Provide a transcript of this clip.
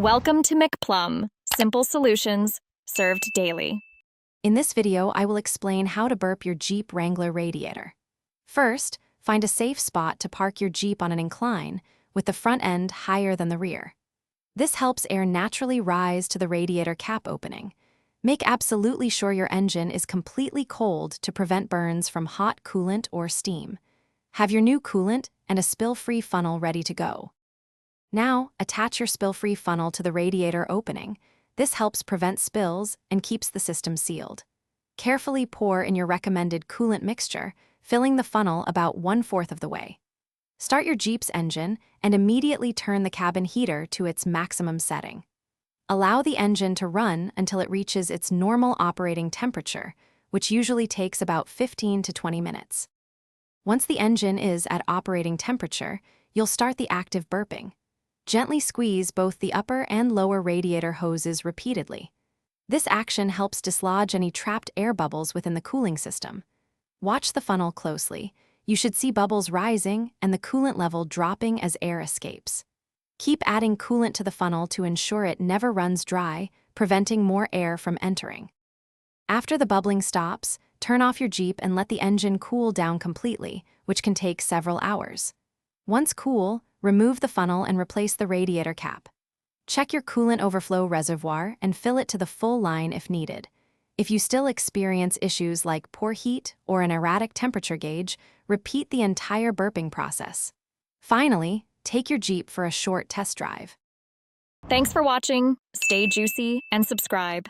Welcome to McPlum, simple solutions served daily. In this video, I will explain how to burp your Jeep Wrangler radiator. First, find a safe spot to park your Jeep on an incline, with the front end higher than the rear. This helps air naturally rise to the radiator cap opening. Make absolutely sure your engine is completely cold to prevent burns from hot coolant or steam. Have your new coolant and a spill-free funnel ready to go. Now, attach your spill-free funnel to the radiator opening. This helps prevent spills and keeps the system sealed. Carefully pour in your recommended coolant mixture, filling the funnel about 1/4 of the way. Start your Jeep's engine and immediately turn the cabin heater to its maximum setting. Allow the engine to run until it reaches its normal operating temperature, which usually takes about 15 to 20 minutes. Once the engine is at operating temperature, you'll start the active burping. Gently squeeze both the upper and lower radiator hoses repeatedly. This action helps dislodge any trapped air bubbles within the cooling system. Watch the funnel closely. You should see bubbles rising and the coolant level dropping as air escapes. Keep adding coolant to the funnel to ensure it never runs dry, preventing more air from entering. After the bubbling stops, turn off your Jeep and let the engine cool down completely, which can take several hours. Once cool, remove the funnel and replace the radiator cap. Check your coolant overflow reservoir and fill it to the full line if needed. If you still experience issues like poor heat or an erratic temperature gauge, repeat the entire burping process. Finally, take your Jeep for a short test drive. Thanks for watching. Stay juicy and subscribe.